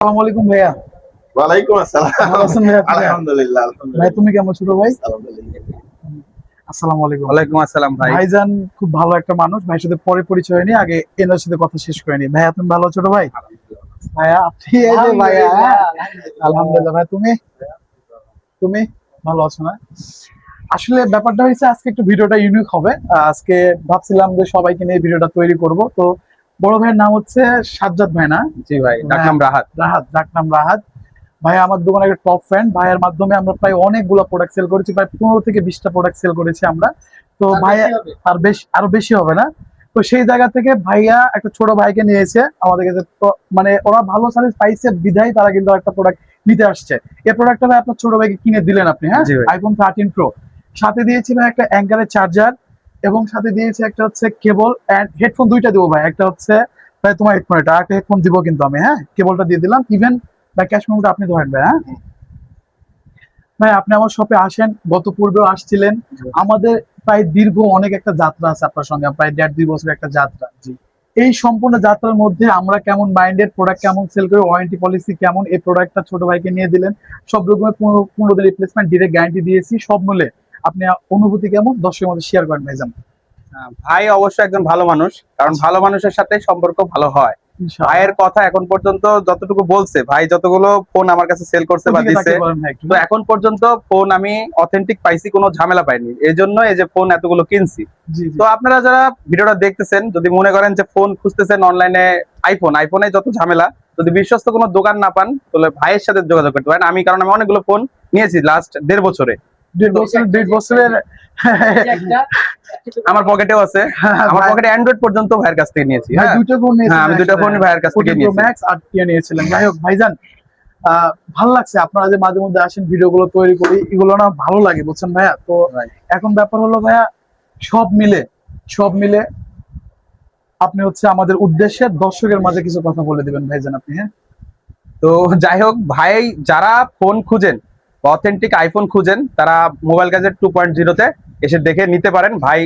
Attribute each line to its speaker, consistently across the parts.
Speaker 1: আসসালামু আলাইকুম ভাইয়া।
Speaker 2: ওয়ালাইকুম আসসালাম।
Speaker 1: ভালো আছেন ভাইয়া?
Speaker 2: আলহামদুলিল্লাহ,
Speaker 1: ভাই
Speaker 2: আলহামদুলিল্লাহ।
Speaker 1: তুমি কেমন ছোট ভাই?
Speaker 2: আলহামদুলিল্লাহ।
Speaker 1: আসসালামু আলাইকুম।
Speaker 3: ওয়ালাইকুম আসসালাম ভাই।
Speaker 1: ভাইজান খুব ভালো একটা মানুষ। ভাইয়ের সাথে পরে পরিচয় হয়নি, আগে এনার সাথে কথা শেষ করে নি। ভাইয়া তুমি ভালো ছোট ভাই? ভাইয়া আপনি এই যে ভাইয়া, আলহামদুলিল্লাহ। ভাই তুমি তুমি ভালো আছো না? আসলে ব্যাপারটা হয়েছে আজকে একটু ভিডিওটা ইউনিক হবে। আজকে ভাবছিলাম যে সবাইকে নিয়ে ভিডিওটা তৈরি করব। তো বড় ভাইয়ের নাম হচ্ছে সাজ্জাদ ভাই না?
Speaker 3: জি ভাই, ডাক নাম রাহাত।
Speaker 1: ডাকনাম রাহাত। ভাই আমার দোকানে একটা টপ ফ্যান। ভাইয়ের মাধ্যমে আমরা প্রায় অনেকগুলো প্রোডাক্ট সেল করেছি, প্রায় 15 থেকে 20টা প্রোডাক্ট সেল করেছি আমরা। তো ভাই আরো বেশি হবে না? তো সেই জায়গা থেকে ভাইয়া একটা ছোট ভাইকে নিয়েছে আমাদের কাছে। তো মানে ওরা ভালো সার্ভিস পাইছে বিধায় তারা কিন্তু একটা প্রোডাক্ট নিতে আসছে। এই প্রোডাক্টটা ভাই আপনার ছোট ভাইকে কিনে দিলেন আপনি, হ্যাঁ?
Speaker 3: জি ভাই।
Speaker 1: আইফোন 13 প্রো সাথে দিয়েছি ভাই একটা অ্যাঙ্কারের চার্জার, এবং সাথে দিয়েছি একটা হচ্ছে কেবল এন্ড হেডফোন। দুইটা দেবো ভাই, একটা হচ্ছে ভাই তোমার হেডফোন, এটা একটা হেডফোন দিব কিন্তু আমি, হ্যাঁ? কেবলটা দিয়ে দিলাম। ইভেন ভাই ক্যাশ মেমোটা আপনি ধরেন ভাই, হ্যাঁ? ভাই আপনি আমার শপে আসেন, গত পূর্বেও আসছিলেন। আমাদের প্রায় দীর্ঘ অনেক একটা যাত্রা আছে আপনার সঙ্গে, প্রায় 1.5-2 বছরের একটা যাত্রা। এই সম্পূর্ণ যাত্রার মধ্যে আমরা কেমন মাইন্ডেড, প্রোডাক্ট কেমন সেল করি, ওয়ারেন্টি পলিসি কেমন, এই প্রোডাক্টটা ছোট ভাইকে নিয়ে দিলেন। সব রকমের 15 দিন রিপ্লেসমেন্ট, ডিরেক্ট গ্যারান্টি দিয়েছি সব মিলে। আপনি অনুভূতি কেমন দর্শকের মধ্যে শেয়ার করেন ভাইজান।
Speaker 3: ভাই অবশ্যই একজন ভালো মানুষ, কারণ ভালো মানুষের সাথে সম্পর্ক ভালো হয়।
Speaker 1: ইনশাআল্লাহ।
Speaker 3: ভাইয়ের কথা এখন পর্যন্ত যতটুকু বলছে, ভাই যতগুলো ফোন আমার কাছে সেল করছে বা
Speaker 1: ওদিকে
Speaker 3: দিছে,
Speaker 1: তাকিয়ে বলেন ভাই একটু।
Speaker 3: তো এখন পর্যন্ত ফোন আমি অথেন্টিক পাইছি, কোনো ঝামেলা পাইনি। এই জন্য এই যে ফোন এতগুলো কিনছি।
Speaker 1: জি জি।
Speaker 3: তো আপনারা যারা ভিডিওটা দেখতেছেন, যদি মনে করেন যে ফোন খুঁজতেছেন অনলাইনে, আইফোনে যত ঝামেলা, যদি বিশ্বস্ত কোনো দোকান না পান তাহলে ভাইয়ের সাথে যোগাযোগ করতে পারেন। কারণ আমি অনেকগুলো ফোন নিয়েছি লাস্ট 1.5 বছরে।
Speaker 1: 1.5 বছরের
Speaker 3: আমার পকেটেও আছে, আমার পকেটে অ্যান্ড্রয়েড পর্যন্ত ভাইয়ের কাছ থেকে নিয়েছি।
Speaker 1: ভাই
Speaker 3: হ্যাঁ,
Speaker 1: দুটো ফোন নিয়েছিলেন?
Speaker 3: হ্যাঁ, আমি দুটো ফোন ভাইয়ের কাছ থেকে নিয়েছি।
Speaker 1: ম্যাক্স 8 টিয়া নিয়েছিলেন। যাই হোক ভাইজান, ভালো লাগছে আপনারা যে মাঝে মধ্যে আসেন, ভিডিওগুলো তৈরি করি, এগুলো না ভালো লাগে বুঝছেন ভাইয়া। তো এখন ব্যাপার হলো ভাইয়া, সব মিলে আপনি হচ্ছে আমাদের উদ্দেশ্যে দর্শকের মাঝে কিছু কথা বলে দিবেন ভাইজান আপনি, হ্যাঁ?
Speaker 3: তো যাই হোক ভাই, যারা ফোন খুঁজেন, অথেন্টিক আইফোন খুঁজেন, তারা মোবাইল গ্যাজেট 2.0-তে এসে দেখে নিতে পারেন। ভাই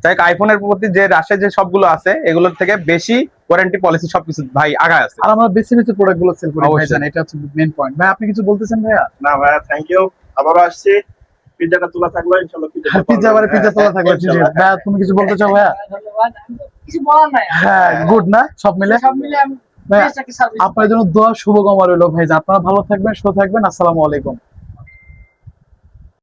Speaker 3: যাই আইফোনের প্রতি যে রাশে যে সবগুলো আছে, এগুলোর থেকে বেশি ওয়ারেন্টি পলিসি সবকিছু ভাই আগায় আছে।
Speaker 1: আর আমরা বেশি প্রোডাক্ট গুলো সেল করি
Speaker 3: অবশ্যই।
Speaker 1: ভাইজান, এটা হচ্ছে মেইন পয়েন্ট। ভাই আপনি কিছু বলতেছেন ভাইয়া?
Speaker 2: না ভাইয়া, থ্যাংক ইউ। আবারও আসছি। পিজ্জাটা তোলা থাকলো ইনশাআল্লাহ।
Speaker 1: পিজ্জা তোলা থাকবে।
Speaker 2: ইনশাআল্লাহ।
Speaker 1: ভাইয়া তুমি কিছু বলতে চাও ভাইয়া?
Speaker 4: ধন্যবাদ। আমি তো কিছু বলার নাই।
Speaker 1: হ্যাঁ, গুড না সব মিলে?
Speaker 4: সব মিলে আমি
Speaker 1: ভাইয়া
Speaker 4: বেশ একটা সার্ভিস
Speaker 1: আপনার জন্য দোয়া শুভকামনা রইলো ভাইজান। আপনারা ভালো থাকবেন, সুস্থ থাকবেন। আসসালামু আলাইকুম।